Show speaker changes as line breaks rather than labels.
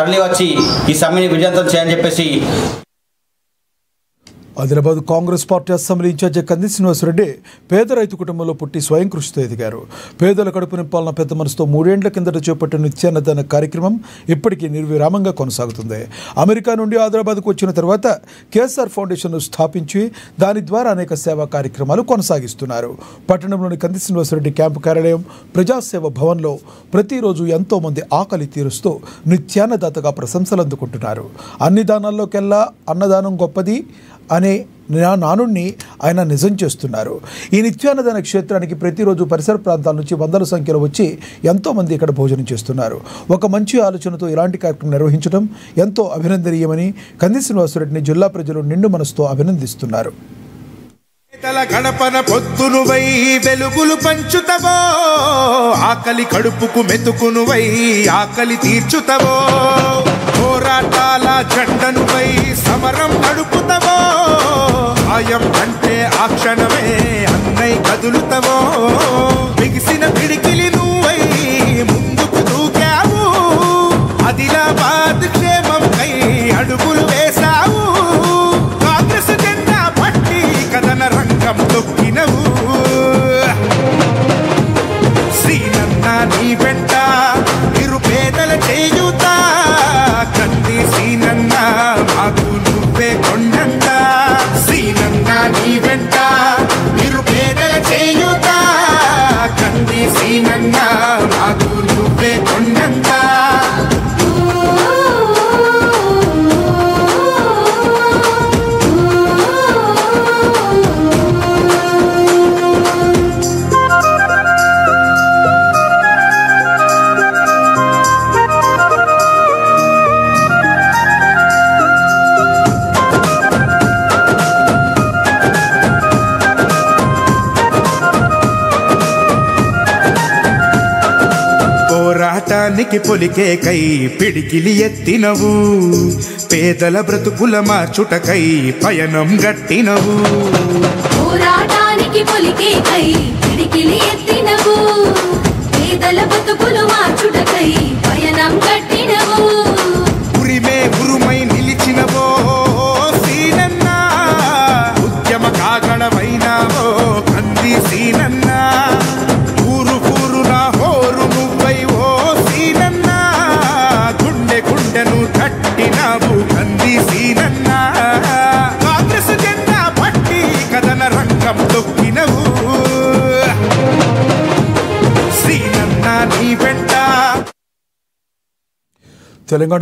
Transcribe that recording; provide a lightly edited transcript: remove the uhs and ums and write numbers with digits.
తరలి వచ్చి ఈ సమ్మెని విజయవంతం చేయాలని చెప్పేసి
Adilabad Congress party assembly incharge Kandi Srinivasa Reddy పేద రైతు కుటుంబంలో పుట్టి స్వయం కృషితో ఎదిగారు. పేదల కడుపు నింపాలన్న పెద్ద మనసుతో 3 ఏళ్ల కిందట చేపట్టిన నిత్యాన్నదాన కార్యక్రమం ఇప్పటికీ నిర్విరామంగా కొనసాగుతుంది. అమెరికా నుండి ఆదిలాబాద్కు వచ్చిన తర్వాత కేఎస్ఆర్ ఫౌండేషన్ను స్థాపించి దాని ద్వారా అనేక సేవా కార్యక్రమాలు కొనసాగిస్తున్నారు. పట్టణంలోని కంది శ్రీనివాసరెడ్డి క్యాంపు కార్యాలయం ప్రజాసేవ భవన్లో ప్రతిరోజు ఎంతోమంది ఆకలి తీరుస్తూ నిత్యాన్నదాతగా ప్రశంసలు అందుకుంటున్నారు. అన్ని దానాల్లోకెల్లా అన్నదానం గొప్పది అనే నానుడిని ఆయన నిజం చేస్తున్నారు. ఈ నిత్యాన్నదాన క్షేత్రానికి ప్రతిరోజు పరిసర ప్రాంతాల నుంచి వందల సంఖ్యలో వచ్చి ఎంతోమంది ఇక్కడ భోజనం చేస్తున్నారు. ఒక మంచి ఆలోచనతో ఇలాంటి కార్యక్రమం నిర్వహించడం ఎంతో అభినందనీయమని కంది శ్రీనివాసరెడ్డిని జిల్లా ప్రజలు నిండు మనసుతో అభినందిస్తున్నారు.
గడపన పొత్తునువై వెలుగులు పంచుతవో, ఆకలి కడుపుకు మెతుకునువై ఆకలి తీర్చుతవో, పోరాటాల జెండనువై సమరం నడుపుతవో, ఆయం అంటే ఆ క్షణమే అన్నై కదులుతవో, బిగిసిన పిడికిలి నువ్వై ముందుకు దూకావు, ఆదిలాబాద్ క్షేమంకై అడుగులు వేశావు, కాంగ్రెస్ జెండా పట్టి కథన రంగం తొక్కినవు, శ్రీనన్న నీ వెంట నిరుపేదల చేయుత, కంది శ్రీనన్న మాకు నువ్వే కొండంట, శ్రీనన్న నీ వెంట నిరుపేదల చేయుత, కంది శ్రీనన్న మాకు నువ్వే కొండంట. పోరాటానికి పొలికే కై పిడికిలి ఎత్తినవు, పేదల బ్రతుకుల మార్చుటకై పయనం గట్టినవు,
పోరాటానికి పొలికే కై పిడికిలి ఎత్తినవు, పేదల బ్రతుకులు మార్చుటకై పయనం గట్టినవు,
ఉరిమే ఉరుమై నిలిచినవో సీనన్న, ఉద్యమ కాగడమైనావో కంది సీనన్న, ఊరు ఊరున హోరు నువ్వై ఓ సీనన్న, గుండె గుండెను తట్టినావు కంది సీనన్న, కాంగ్రెస్ జెండా పట్టి కథన రంగం తొక్కినవు, సీనన్న నీ వెంట.
తెలంగాణ